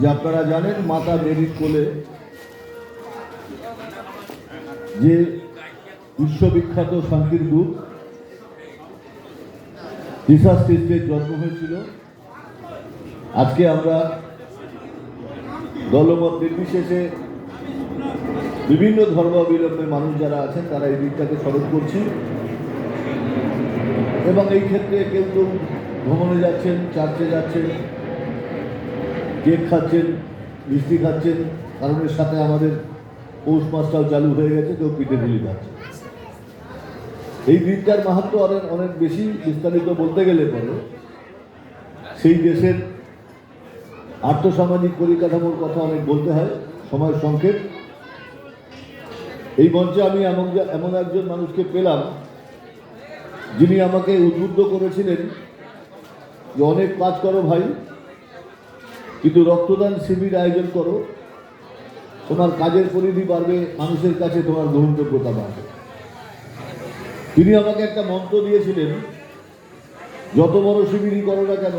যে আপনারা জানেন মাতা মেরির কোলে যে বিশ্ববিখ্যাত শান্তির দূত জিসাস খ্রিস্টের জন্ম হয়েছিল। আজকে আমরা দলমত নির্বিশেষে বিভিন্ন ধর্মাবলম্বী মানুষ যারা আছেন তারা এই দিনটাকে স্মরণ করছি, এবং এই ক্ষেত্রে কেউ কেউ ভ্রমণে যাচ্ছেন, চার্চে যাচ্ছেন, কেক খাচ্ছেন, মিষ্টি খাচ্ছেন, কারণ এর সাথে আমাদের পৌষ মাসটাও চালু হয়ে গেছে, কেউ পিঠে পুলি খাচ্ছে। এই দিনটার মাহাত্ম্য অনেক বেশি বিস্তারিত বলতে গেলে পরে সেই দেশের আর্থসামাজিক পরিকাঠামোর কথা অনেক বলতে হয়, সময় সংক্ষেপ। এই মঞ্চে আমি এমন একজন মানুষকে পেলাম যিনি আমাকে উদ্বুদ্ধ করেছিলেন যে অনেক কাজ করো ভাই, কিন্তু রক্তদান শিবির আয়োজন করো, তোমার কাজের পরিধি বাড়বে, মানুষের কাছে তোমার গ্রহণযোগ্যতা বাড়বে। তিনি আমাকে একটা মন্ত্র দিয়েছিলেন, যত বড় শিবিরই করো না কেন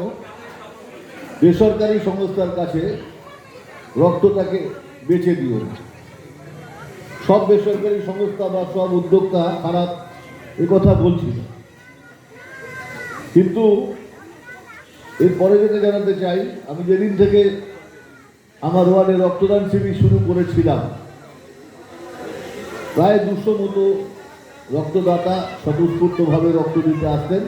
বেসরকারি সংস্থার কাছে রক্তটাকে বেচে দিও না। সব বেসরকারি সংস্থা বা সব উদ্যোক্তা খারাপ এ কথা বলছি না, কিন্তু এরপরে যেটা জানাতে চাই, আমি যেদিন থেকে আমার ওয়ার্ডে রক্তদান শিবির শুরু করেছিলাম, প্রায় 200 মতো রক্তদাতা স্বতঃস্ফূর্তভাবে রক্ত দিতে আসতেন,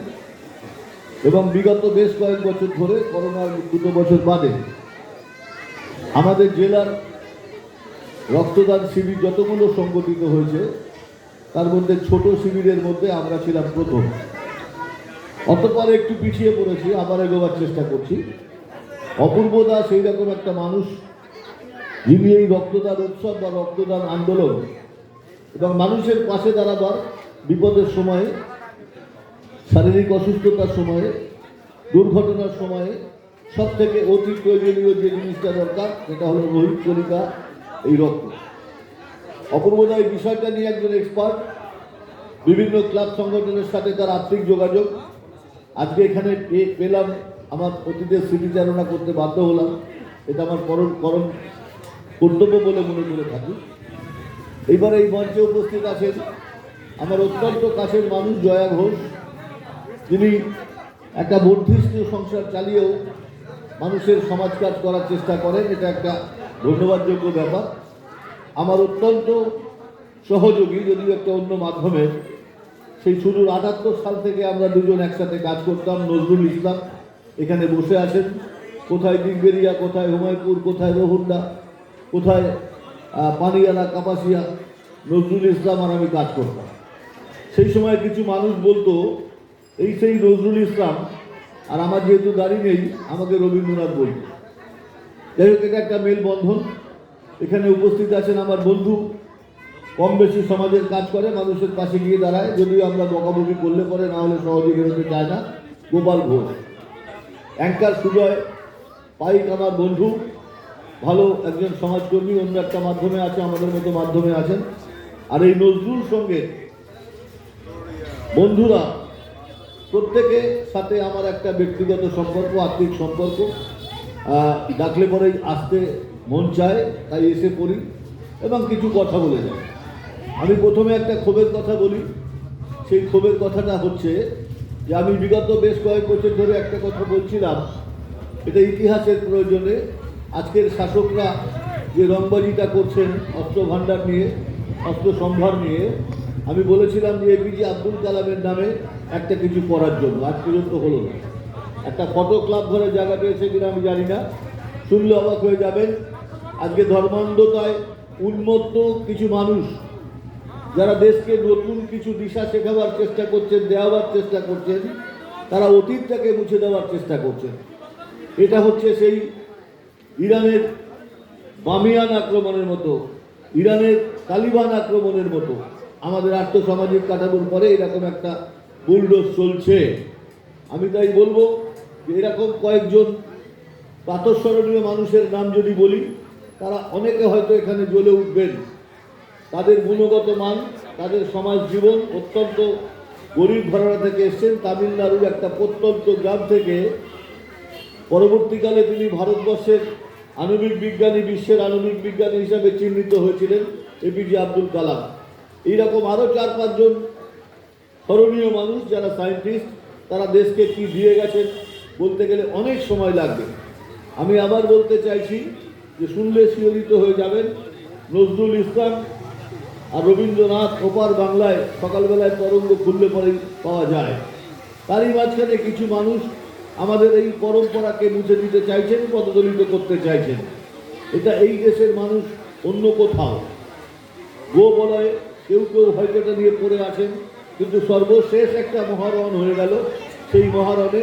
এবং বিগত বেশ কয়েক বছর ধরে করোনার 2 বছর বাদে আমাদের জেলার রক্তদান শিবির যতগুলো সংগঠিত হয়েছে তার মধ্যে ছোট শিবিরের মধ্যে আমরা ছিলাম প্রথম। অতঃপর একটু পিছিয়ে পড়েছি, আবার এগোবার চেষ্টা করছি। অপূর্ব দাস সেই রকম একটা মানুষ যিনি এই রক্তদান উৎসব বা রক্তদান আন্দোলন এবং মানুষের পাশে দাঁড়াবার বিপদের সময়ে, শারীরিক অসুস্থতার সময়ে, দুর্ঘটনার সময়ে সব থেকে অতি প্রয়োজনীয় যে জিনিসটা দরকার সেটা হলো রোহিত কণিকা, এই রক্ত। অপূর্বদা এই বিষয়টা নিয়ে একজন এক্সপার্ট, বিভিন্ন ক্লাব সংগঠনের সাথে তার আর্থিক যোগাযোগ। আজকে এখানে পেলাম, আমার অতীতের স্মৃতিচারণা করতে বাধ্য হলাম, এটা আমার পরম কর্তব্য বলে মনে করে থাকি। এইবার এই মঞ্চে উপস্থিত আছেন আমার অত্যন্ত কাছের মানুষ জয়া ঘোষ, যিনি একটা বর্ধিষ্ণু সংসার চালিয়েও মানুষের সমাজ কাজ করার চেষ্টা করেন, এটা একটা ধন্যবাদযোগ্য ব্যাপার। আমার অত্যন্ত সহযোগী, যদিও একটা অন্য মাধ্যমে, সেই শুরুর 78 সাল থেকে আমরা দুজন একসাথে কাজ করতাম। নজরুল ইসলাম এখানে বসে আছেন, কোথায় দিগবেরিয়া, কোথায় হুমায়ুপুর, কোথায় রহুন্ডা, কোথায় পানিয়ালা, কাপাসিয়া, নজরুল ইসলাম আর আমি কাজ করতাম। সেই সময় কিছু মানুষ বলতো এই সেই নজরুল ইসলাম, আর আমার যেহেতু গাড়ি নেই আমাকে রবীন্দ্রনাথ বলতো। যাই হোক, এটা একটা মেলবন্ধন। এখানে উপস্থিত আছেন আমার বন্ধু, কম বেশি সমাজের কাজ করে, মানুষের পাশে গিয়ে দাঁড়ায়, যদিও আমরা বকাবকি করলে পরে, না হলে সহজে বেরোতে চায় না, গোপাল ঘোষ। অ্যাঙ্কার সুজয় পাইক আমার বন্ধু, ভালো একজন সমাজকর্মী, অন্য একটা মাধ্যমে আছে, আমাদের মতো মাধ্যমে আছেন। আর এই নজরুল সঙ্গে বন্ধুরা প্রত্যেকের সাথে আমার একটা ব্যক্তিগত সম্পর্ক, আত্মিক সম্পর্ক। ডাকলে পরেই আসতে মন চায়, তাই এসে পড়ি এবং কিছু কথা বলে যায়। আমি প্রথমে একটা ক্ষোভের কথা বলি। সেই ক্ষোভের কথাটা হচ্ছে যে আমি বিগত বেশ কয়েক বছর ধরে একটা কথা বলছিলাম, এটা ইতিহাসের প্রয়োজনে। আজকের শাসকরা যে রংবাজিটা করছেন অস্ত্র ভাণ্ডার নিয়ে, অস্ত্র সম্ভার নিয়ে, আমি বলেছিলাম যে এপিজে আব্দুল কালামের নামে একটা কিছু করার জন্য, আজ পর্যন্ত হলো না। একটা ফটো ক্লাব ঘরে জায়গা পেয়েছে কিনা আমি জানি না, শুনলে অবাক হয়ে যাবেন। আজকে ধর্মান্ধতায় উন্মত্ত কিছু মানুষ যারা দেশকে নতুন কিছু দিশা শেখাবার চেষ্টা করছেন, দেওয়ার চেষ্টা করছেন, তারা অতীতটাকে মুছে দেওয়ার চেষ্টা করছেন। এটা হচ্ছে সেই ইরানের বামিয়ান আক্রমণের মতো, ইরানের তালিবান আক্রমণের মতো। আমাদের আর্থসামাজিক কাঠামোর পরে এরকম একটা বুলডোজ চলছে। আমি তাই বলবো যে এরকম কয়েকজন প্রাতঃস্মরণীয় মানুষের নাম যদি বলি, তারা অনেকে হয়তো এখানে জ্বলে উঠবেন। তাদের গুণগত মান, তাদের সমাজ জীবন, অত্যন্ত গরিব ঘরানা থেকে এসছেন, তামিলনাড়ুর একটা প্রত্যন্ত গ্রাম থেকে। পরবর্তীকালে তিনি ভারতবর্ষের আণবিক বিজ্ঞানী, বিশ্বের আণবিক বিজ্ঞানী হিসাবে চিহ্নিত হয়েছিলেন এপিজে আব্দুল কালাম। এইরকম আরও 4-5 জন স্মরণীয় মানুষ যারা সায়েন্টিস্ট, তারা দেশকে কি দিয়ে গেছেন বলতে গেলে অনেক সময় লাগবে। আমি আবার বলতে চাইছি যে শুনলে শিহরিত হয়ে যাবেন। নজরুল ইসলাম আর রবীন্দ্রনাথ ওপার বাংলায় সকালবেলায় তরঙ্গ খুললে পরেই পাওয়া যায়। তারই মাঝখানে কিছু মানুষ আমাদের এই পরম্পরাকে মুছে দিতে চাইছেন, পদদলিত করতে চাইছেন। এটা এই দেশের মানুষ অন্য কোথাও গো বলয়ে কেউ কেউ হয়তো এটা নিয়ে পড়ে আছেন, কিন্তু সর্বশেষ একটা মহারণ হয়ে গেল। সেই মহারণে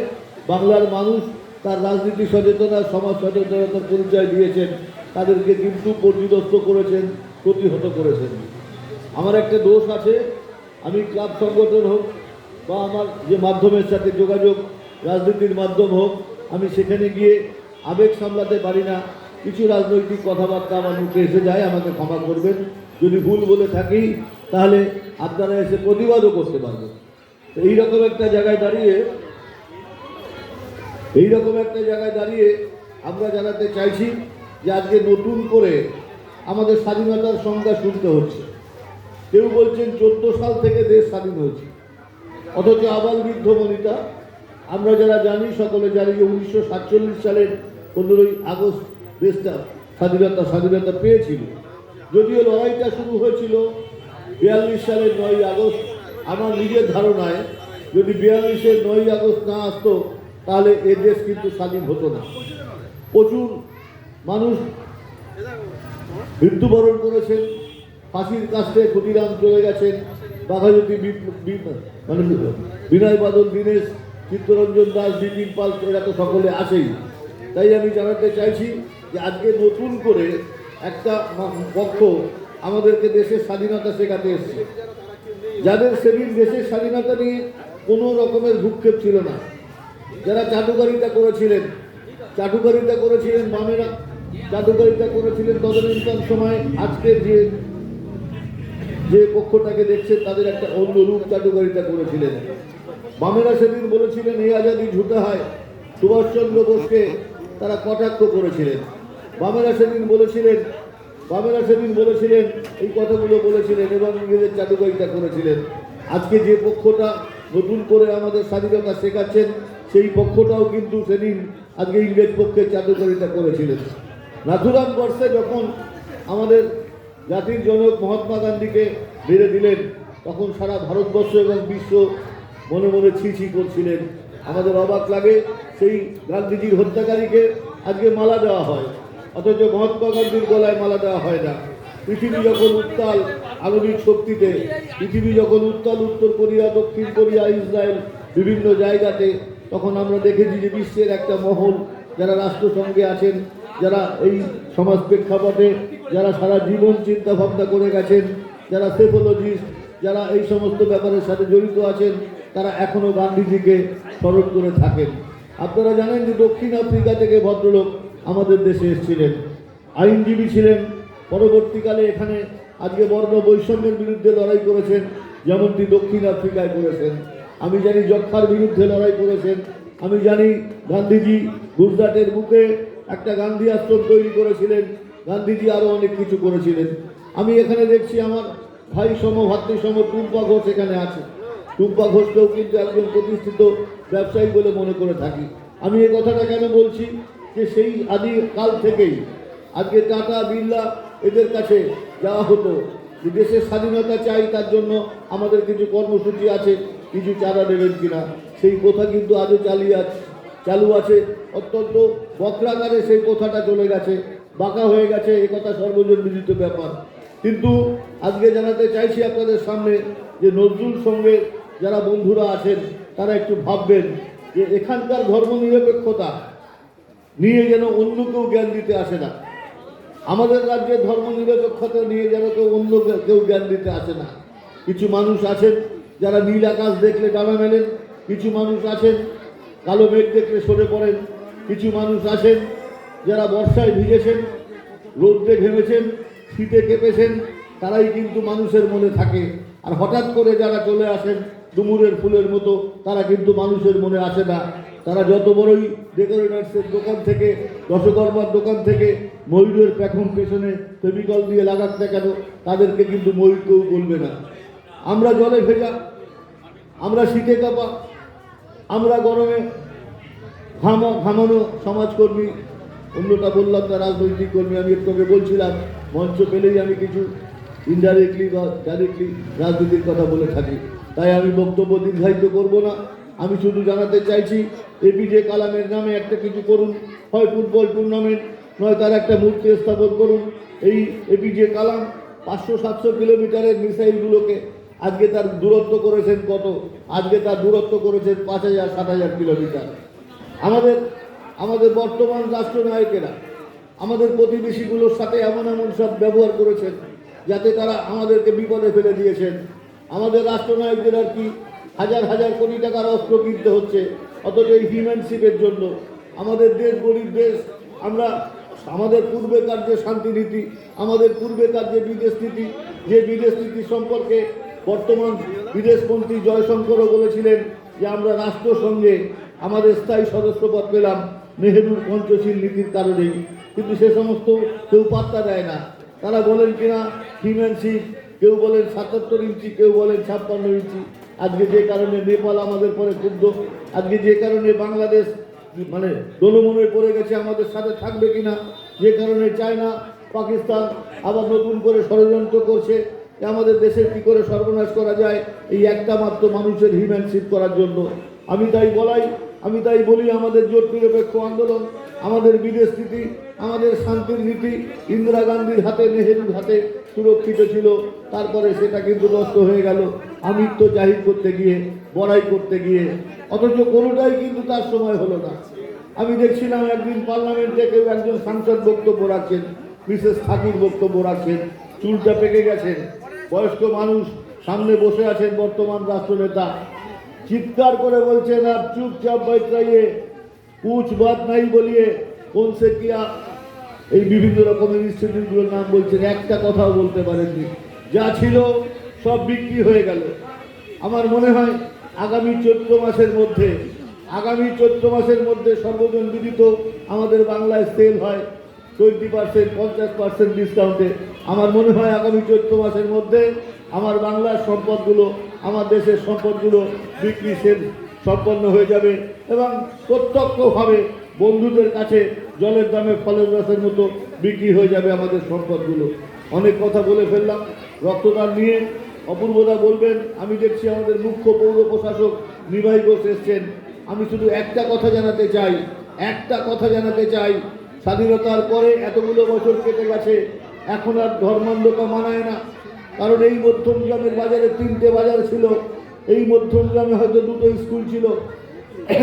বাংলার মানুষ তার রাজনীতি সচেতনা, সমাজ সচেতনতার পরিচয় দিয়েছেন, তাদেরকে কিন্তু পর্যদস্ত করেছেন, প্রতিহত করেছেন। আমার একটা দোষ আছে, আমি ক্লাব সংগঠন হোক বা আমার যে মাধ্যমের সাথে যোগাযোগ, রাজনীতির মাধ্যম হোক, আমি সেখানে গিয়ে আবেগ সামলাতে পারি না। কিছু রাজনৈতিক কথাবার্তা আমার মুখে এসে যায়, আমাকে ক্ষমা করবেন। যদি ভুল বলে থাকি তাহলে আপনারা এসে প্রতিবাদও করতে পারবেন। তো এইরকম একটা জায়গায় দাঁড়িয়ে আমরা জানাতে চাইছি যে আজকে নতুন করে আমাদের স্বাধীনতার সংজ্ঞা শুনতে হচ্ছে। কেউ বলছেন 14 সাল থেকে দেশ স্বাধীন হয়েছে, অথচ আবাল বৃদ্ধ বনিতা আমরা যারা জানি, সকলে জানি যে 1947 সালের 15ই আগস্ট দেশটা স্বাধীনতা পেয়েছিল। যদিও লড়াইটা শুরু হয়েছিল 42 সালের 9ই আগস্ট। আমার নিজের ধারণায় যদি 42-এর 9ই আগস্ট না আসতো তাহলে এ দেশ কিন্তু স্বাধীন হতো না। প্রচুর মানুষ মৃত্যুবরণ করেছেন, ফাঁসির কাছে ক্ষুদিরাম চলে গেছেন, বাঘাযতী মানে বিনয় বাদল দীনেশ, চিত্তরঞ্জন দাস, বিপিন পাল, এরা তো সকলে আছেই। তাই আমি জানাতে চাইছি যে আজকে নতুন করে একটা পক্ষ আমাদেরকে দেশের স্বাধীনতা শেখাতে এসছে, যাদের সেদিন দেশের স্বাধীনতা নিয়ে কোনো রকমের ভূক্ষেপ ছিল না। যারা চাটুকারিতা করেছিলেন বামেরা, চাটুকারিতা করেছিলেন তদনীন্তন সময়। আজকের যে পক্ষটাকে দেখছেন তাদের একটা অন্য রূপ চাটুকারিতা করেছিলেন। বামেরা সেদিন বলেছিলেন এই আজাদি ঝুটা হয়, সুভাষচন্দ্র বোসকে তারা কটাক্ষ করেছিলেন। বামেরা সেদিন বলেছিলেন এই কথাগুলো বলেছিলেন এবং ইংরেজের চাটুকারিতা করেছিলেন। আজকে যে পক্ষটা নতুন করে আমাদের স্বাধীনতা শেখাচ্ছেন, সেই পক্ষটাও কিন্তু সেদিন আজকে ইংরেজ পক্ষে চাটুকারিতা করেছিলেন। নাথুরাম গডসে যখন আমাদের জাতির জনক মহাত্মা গান্ধীকে মেরে দিলেন, তখন সারা ভারতবর্ষ এবং বিশ্ব মনে মনে ছি করছিলেন। আমাদের অবাক লাগে সেই গান্ধীজির হত্যাকারীকে আজকে মালা দেওয়া হয়, অথচ মহাত্মা গান্ধীর গলায় মালা দেওয়া হয় না। পৃথিবী যখন উত্তাল আণবিক শক্তিতে, উত্তর কোরিয়া, দক্ষিণ কোরিয়া, ইসরায়েল, বিভিন্ন জায়গাতে, তখন আমরা দেখেছি যে বিশ্বের একটা মহল যারা রাষ্ট্রসংঘে আছেন, যারা এই সমাজ প্রেক্ষাপটে যারা সারা জীবন চিন্তা ভাবনা করে গেছেন, যারা সেফোলজিস্ট, যারা এই সমস্ত ব্যাপারের সাথে জড়িত আছেন, তারা এখনও গান্ধীজিকে স্মরণ করে থাকেন। আপনারা জানেন যে দক্ষিণ আফ্রিকা থেকে ভদ্রলোক আমাদের দেশে এসেছিলেন, আইনজীবী ছিলেন। পরবর্তীকালে এখানে আজকে বর্ণ বৈষম্যের বিরুদ্ধে লড়াই করেছেন, যেমনটি দক্ষিণ আফ্রিকায় করেছেন। আমি জানি যক্ষ্মার বিরুদ্ধে লড়াই করেছেন। আমি জানি গান্ধীজি গুজরাটের বুকে একটা গান্ধী আশ্রম তৈরি করেছিলেন। গান্ধীজি আরও অনেক কিছু করেছিলেন। আমি এখানে দেখছি আমার ভাতৃসম টুম্পা ঘোষ এখানে আছে। টুম্পা ঘোষকেও কিন্তু একজন প্রতিষ্ঠিত ব্যবসায়ী বলে মনে করে থাকি। আমি এই কথাটা কেন বলছি যে সেই আদি কাল থেকেই আজকে টাটা, বিড়লা এদের কাছে যাওয়া হতো যে দেশের স্বাধীনতা চাই, তার জন্য আমাদের কিছু কর্মসূচি আছে, কিছু চাঁদা দেবেন কিনা। সেই কথা কিন্তু আজও চালু আছে। অত্যন্ত বক্রাকারে সেই কথাটা চলে গেছে, বাঁকা হয়ে গেছে, এ কথা সর্বজন বিদিত ব্যাপার। কিন্তু আজকে জানাতে চাইছি আপনাদের সামনে যে নজরুল সঙ্গে যারা বন্ধুরা আছেন তারা একটু ভাববেন যে এখানকার ধর্মনিরপেক্ষতা নিয়ে যেন অন্য কেউ জ্ঞান দিতে আসে না। আমাদের রাজ্যে ধর্মনিরপেক্ষতা নিয়ে যেন অন্য কেউ জ্ঞান দিতে আসে না। কিছু মানুষ আছেন যারা নীল আকাশ দেখলে ডানা মেলেন, কিছু মানুষ আছেন কালো মেঘ দেখলে সরে পড়েন, কিছু মানুষ আছেন যারা বর্ষায় ভিজেছেন, রৌদ্রে ঘেমেছেন, শীতে কেঁপেছেন, তারাই কিন্তু মানুষের মনে থাকে। আর হঠাৎ করে যারা চলে আসেন ডুমুরের ফুলের মতো, তারা কিন্তু মানুষের মনে আসে না। তারা যত বড়ই ডেকোরেটার্সের দোকান থেকে, দশকর্মার দোকান থেকে ময়ূরের পেখম পেছনে ফেভিকল দিয়ে লাগাক না কেন, তাদেরকে কিন্তু ময়ূর কেউ বলবে না। আমরা জলে ভেজা, আমরা শীতে কাঁপা, আমরা গরমে ঘামানো সমাজকর্মী, অন্যটা বললাম না রাজনৈতিক কর্মী। আমি একটু বলছিলাম মঞ্চ পেলেই আমি কিছু ইনডাইরেক্টলি বা ডাইরেক্টলি রাজনীতির কথা বলে থাকি, তাই আমি বক্তব্য দীর্ঘায়িত করব না। আমি শুধু জানাতে চাইছি এপিজে কালামের নামে একটা কিছু করুন, হয় ফুটবল টুর্নামেন্ট, নয় তার একটা মূর্তি স্থাপন করুন। এই এপিজে কালাম 500-700 কিলোমিটারের মিসাইলগুলোকে আজকে তার দূরত্ব করেছেন কত? আজকে তার দূরত্ব করেছেন 5000-7000 কিলোমিটার। আমাদের বর্তমান রাষ্ট্রনায়কেরা আমাদের প্রতিবেশীগুলোর সাথে এমন সব ব্যবহার করেছেন যাতে তারা আমাদেরকে বিপদে ফেলে দিয়েছেন। আমাদের রাষ্ট্রনায়কদের আর কি হাজার হাজার কোটি টাকার অস্ত্র কিনতে হচ্ছে, অথচ এই হিউম্যানশিপের জন্য আমাদের দেশ গরিব দেশ। আমাদের পূর্বেকার যে শান্তিনীতি, আমাদের পূর্বেকার যে বিদেশ নীতি সম্পর্কে বর্তমান বিদেশমন্ত্রী জয়শঙ্করও বলেছিলেন যে আমরা রাষ্ট্রসংঘে আমাদের স্থায়ী সদস্যপদ পেলাম নেহেরুর পঞ্চশীল নীতির কারণেই, কিন্তু সে সমস্ত কেউ পাত্তা দেয় না। তারা বলেন কিনা হিউম্যানশিপ, কেউ বলেন 77 ইঞ্চি, কেউ বলেন 56 ইঞ্চি। আজকে যে কারণে নেপাল আমাদের পরে ক্ষুব্ধ, আজকে যে কারণে বাংলাদেশ মানে দোলমনে পড়ে গেছে আমাদের সাথে থাকবে কিনা, যে কারণে চায়না পাকিস্তান আবার নতুন করে ষড়যন্ত্র করছে যে আমাদের দেশের কী করে সর্বনাশ করা যায় এই একটা মাত্র মানুষের হিউম্যানশিপ করার জন্য। আমি তাই বলি আমাদের জোট নিরপেক্ষ আন্দোলন, আমাদের বিদেশ নীতি, আমাদের শান্তির নীতি ইন্দিরা গান্ধীর হাতে, নেহেরুর হাতে সুরক্ষিত ছিল। তারপরে সেটা কিন্তু নষ্ট হয়ে গেল আমিত্ব জাহির করতে গিয়ে, বড়াই করতে গিয়ে, অথচ কোনোটাই কিন্তু তার সময় হলো না। আমি দেখছিলাম একদিন পার্লামেন্টে কেউ একজন সাংসদ বক্তব্য রাখছেন, মিসেস ঠাকুর বক্তব্য রাখছেন, চুলটা পেকে গেছেন, বয়স্ক মানুষ সামনে বসে আছেন বর্তমান রাষ্ট্রনেতা, চিৎকার করে বলছেন আর চুপচাপ बैठाइए कुछ बात नहीं बोलिए कौन से किया। এই বিভিন্ন রকমের ইনস্টিটিউটগুলোর নাম বলছেন, একটা কথাও বলতে পারেননি। যা ছিল সব বিক্রি হয়ে গেল। আমার মনে হয় আগামী চৈত্র মাসের মধ্যে সর্বজন বিদিত আমাদের বাংলায় সেল হয় 20%, 50% ডিসকাউন্টে। আমার মনে হয় আগামী চৈত্র মাসের মধ্যে আমার বাংলার সম্পদগুলো, আমার দেশের সম্পদগুলো বিক্রি সেল সম্পন্ন হয়ে যাবে এবং প্রত্যক্ষভাবে বন্ধুদের কাছে জলের দামে ফলের রসের মতো বিক্রি হয়ে যাবে আমাদের সম্পদগুলো। অনেক কথা বলে ফেললাম রক্তদান নিয়ে। অপূর্বদা বলবেন, আমি দেখছি আমাদের মুখ্য পৌর প্রশাসক নিমাই ঘোষ এসছেন। আমি শুধু একটা কথা জানাতে চাই, স্বাধীনতার পরে এতগুলো বছর কেটে গেছে, এখন আর ধর্মান্ধতা মানায় না। কারণ এই মধ্যমগ্রামের বাজারে 3টে বাজার ছিল, এই মধ্যমগ্রামে হয়তো 2টো স্কুল ছিল,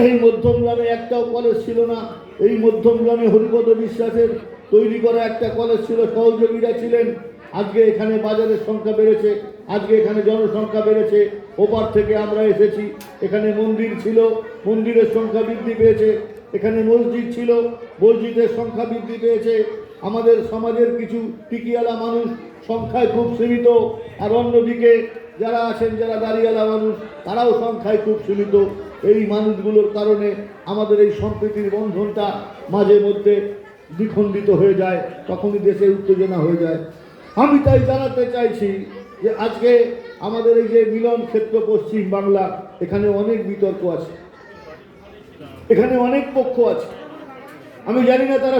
এই মধ্যমগ্রামে একটাও কলেজ ছিল না। এই মধ্যমগ্রামে হরিপদ বিশ্বাসের তৈরি করা একটা কলেজ ছিল, সহযোগীরা ছিলেন। আজকে এখানে বাজারের সংখ্যা বেড়েছে, আজকে এখানে জনসংখ্যা বেড়েছে। ওপার থেকে আমরা এসেছি, এখানে মন্দির ছিল, মন্দিরের সংখ্যা বৃদ্ধি পেয়েছে। এখানে মসজিদ ছিল, মসজিদের সংখ্যা বৃদ্ধি পেয়েছে। আমাদের সমাজের কিছু টিকিয়ালা মানুষ সংখ্যায় খুব সীমিত, আর অন্যদিকে যারা আছেন, যারা দাঁড়িয়ালা মানুষ, তারাও সংখ্যায় খুব সীমিত। এই মানুষগুলোর কারণে আমাদের এই সম্প্রীতির বন্ধনটা মাঝে মধ্যে দ্বিখণ্ডিত হয়ে যায়, তখনই দেশে উত্তেজনা হয়ে যায়। আমি তাই জানাতে চাইছি যে আজকে আমাদের এই যে মিলন ক্ষেত্র পশ্চিম বাংলা, এখানে অনেক বিতর্ক আছে, এখানে অনেক পক্ষ আছে। আমি জানি না তারা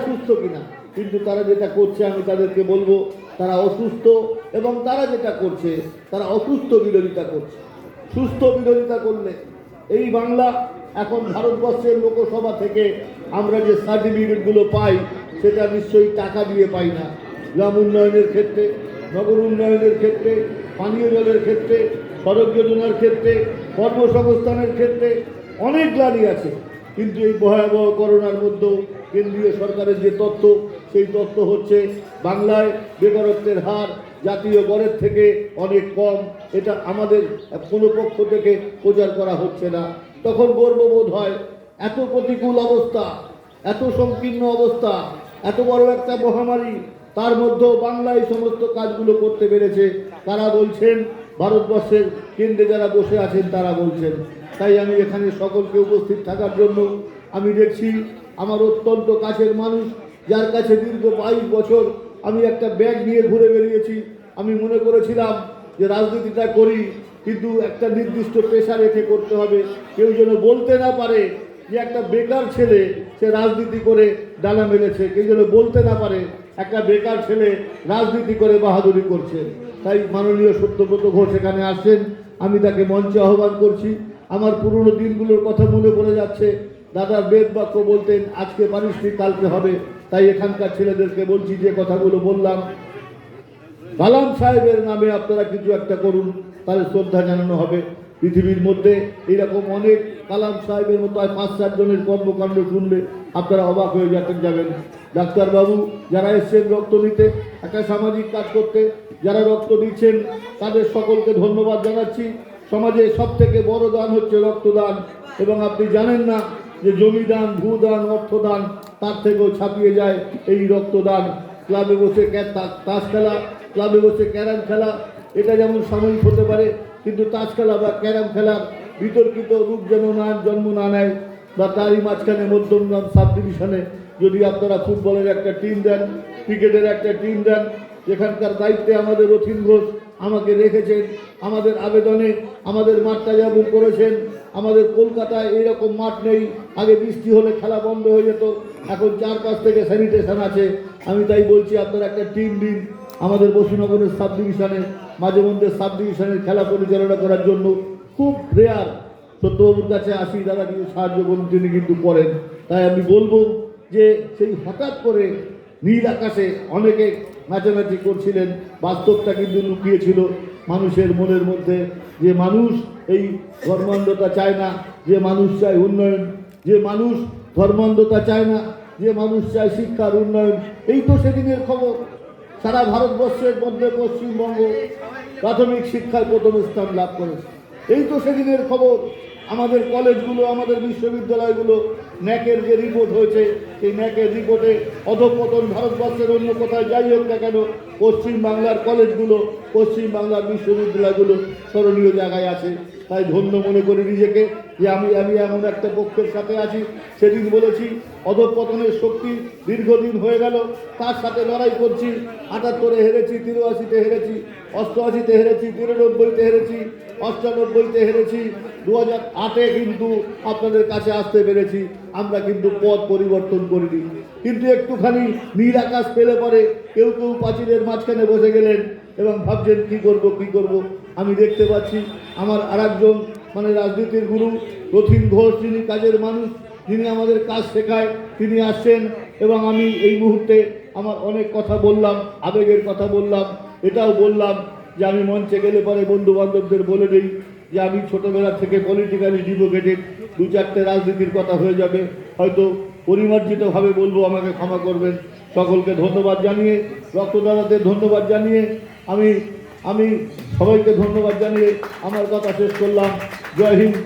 সুস্থ কিনা, কিন্তু তারা যেটা করছে আমি তাদেরকে বলবো তারা অসুস্থ, এবং তারা যেটা করছে তারা অসুস্থ বিরোধিতা করছে। সুস্থ বিরোধিতা করলে এই বাংলা এখন ভারতবর্ষের লোকসভা থেকে আমরা যে সার্টিফিকেটগুলো পাই সেটা নিশ্চয়ই টাকা দিয়ে পাই না। গ্রাম উন্নয়নের ক্ষেত্রে, নগর উন্নয়নের ক্ষেত্রে, পানীয় জলের ক্ষেত্রে, সড়ক যোজনার ক্ষেত্রে, কর্মসংস্থানের ক্ষেত্রে অনেক গ্লানি আছে। কিন্তু এই ভয়াবহ করোনার মধ্যেও কেন্দ্রীয় সরকারের যে তথ্য, সেই তথ্য হচ্ছে বাংলায় বেকারত্বের হার জাতীয় গড়ের থেকে অনেক কম। এটা আমাদের কোনো পক্ষ থেকে প্রচার করা হচ্ছে না। তখন গর্ববোধ হয়, এত প্রতিকূল অবস্থা, এত সংকীর্ণ অবস্থা, এত বড় একটা মহামারী, তার মধ্যেও বাংলা এই সমস্ত কাজগুলো করতে পেরেছে। তারা বলছেন, ভারতবর্ষের কেন্দ্রে যারা বসে আছেন তারা বলছেন। তাই আমি এখানে সকলকে উপস্থিত থাকার জন্য আমি দেখছি আমার অত্যন্ত কাছের মানুষ, যার কাছে দীর্ঘ 22 বছর আমি একটা ব্যাগ নিয়ে ঘুরে বেরিয়েছি। আমি মনে করেছিলাম যে রাজনীতিটা করি, কিন্তু একটা নির্দিষ্ট পেশা রেখে করতে হবে। কেউ যেন বলতে না পারে যে একটা বেকার ছেলে সে রাজনীতি করে ডানা মেলেছে, কেউ যেন বলতে না পারে একটা বেকার ছেলে রাজনীতি করে বাহাদুরি করছে। তাই মাননীয় সত্যব্রত ঘোষ এখানে আসছেন, আমি তাকে মঞ্চে আহ্বান করছি। আমার পুরনো দিনগুলোর কথা মনে পড়ে যাচ্ছে। দাদার বেদ বাক্য বলতেন, আজকে পারিশ্রমিক কালকে হবে। তাই এখানকার ছেলেদেরকে বলছি, যে কথাগুলো বললাম, কালাম সাহেবের নামে আপনারা কিছু একটা করুন, তাহলে শ্রদ্ধা জানানো হবে। পৃথিবীর মধ্যে এরকম অনেক কালাম সাহেবের মতো 5-7 জনের কর্মকাণ্ড শুনলে আপনারা অবাক হয়ে যাবেন। ডাক্তারবাবু যারা এসছেন রক্ত নিতে, একটা সামাজিক কাজ করতে, যারা রক্ত দিচ্ছেন তাদের সকলকে ধন্যবাদ জানাচ্ছি। সমাজে সবথেকে বড় দান হচ্ছে রক্তদান, এবং আপনি জানেন না যে জমিদান, ভূদান, অর্থদান তার থেকেও ছাপিয়ে যায় এই রক্তদান। ক্লাবে বসে তাস খেলা, ক্লাবে বসে ক্যারাম খেলা, এটা যেমন সাময়িক হতে পারে, কিন্তু তাস খেলা বা ক্যারাম খেলার বিতর্কিত রূপ যেন জন্ম না নেয়, বা তারই মাঝখানে মধ্যমগ্রাম সাব ডিভিশনে যদি আপনারা ফুটবলের একটা টিম দেন, ক্রিকেটের একটা টিম দেন, যেখানকার দায়িত্বে আমাদের রথীন ঘোষ আমাকে রেখেছেন, আমাদের আবেদনে আমাদের মাঠটা যেমন করেছেন। আমাদের কলকাতায় এইরকম মাঠ নেই, আগে বৃষ্টি হলে খেলা বন্ধ হয়ে যেত, এখন 4-5 থেকে স্যানিটেশন আছে। আমি তাই বলছি, আপনারা একটা টিম দিন আমাদের বসুনগরের সাব ডিভিশনে, মাঝে মধ্যে সাব ডিভিশনের খেলা পরিচালনা করার জন্য। খুব রেয়ার সত্যবাবুর কাছে আসি, দাদা কিছু সাহায্য করুন, তিনি কিন্তু করেন। তাই আমি বলবো যে সেই হঠাৎ করে নীল আকাশে অনেকে নাচানাচি করছিলেন, বাস্তবটা কিন্তু লুকিয়েছিল মানুষের মনের মধ্যে, যে মানুষ এই ধর্মান্ধতা চায় না, যে মানুষ চায় উন্নয়ন, যে মানুষ ধর্মান্ধতা চায় না, যে মানুষ চায় শিক্ষার উন্নয়ন। এই তো সেদিনের খবর। সারা ভারতবর্ষের মধ্যে পশ্চিমবঙ্গ প্রাথমিক শিক্ষায় প্রথম স্থান লাভ করেছে। এই তো সেদিনের খবর। আমাদের কলেজগুলো, আমাদের বিশ্ববিদ্যালয়গুলো, ন্যাকের যে রিপোর্ট হয়েছে, সেই ন্যাকের রিপোর্টে অধঃপতন ভারতবর্ষের অন্য কোথায় যাই হোক না কেন, পশ্চিমবাংলার কলেজগুলো, পশ্চিমবাংলার বিশ্ববিদ্যালয়গুলো স্মরণীয় জায়গায় আছে। তাই ধন্য মনে করি নিজেকে যে আমি এমন একটা পক্ষের সাথে আছি। সেদিন বলেছি অধঃপতনের শক্তি দীর্ঘদিন হয়ে গেল, তার সাথে লড়াই করছি। 78-এ হেরেছি, 83-তে হেরেছি, 88-তে হেরেছি, 93-তে হেরেছি, 98-তে হেরেছি, 2008-এ কিন্তু আপনাদের কাছে আসতে পেরেছি। আমরা কিন্তু পথ পরিবর্তন করিনি। কিন্তু একটুখানি নীল আকাশ পেলে পরে কেউ পাঁচিলের মাঝখানে বসে গেলেন এবং ভাবছেন কি করব। আমি দেখতে পাচ্ছি আমার আরেকজন মানে রাজনীতির গুরু রথীন ঘোষ, যিনি কাজের মানুষ, যিনি আমাদের কাজ শেখায়, তিনি আসছেন। এবং আমি এই মুহূর্তে আমার অনেক কথা বললাম, আবেগের কথা বললাম, এটাও বললাম যে আমি মঞ্চে গেলে পরে বন্ধু বান্ধবদের বলে দিই যে আমি ছোটোবেলা থেকে পলিটিক্যালি ডিভোকেটেড, 2-4টে রাজনীতির কথা হয়ে যাবে, হয়তো পরিমার্জিতভাবে বলবো, আমাকে ক্ষমা করবেন। সকলকে ধন্যবাদ জানিয়ে, রক্তদাতাদের ধন্যবাদ জানিয়ে, আমি সবাইকে ধন্যবাদ জানিয়ে আমার কথা শেষ করলাম। জয় হিন্দ।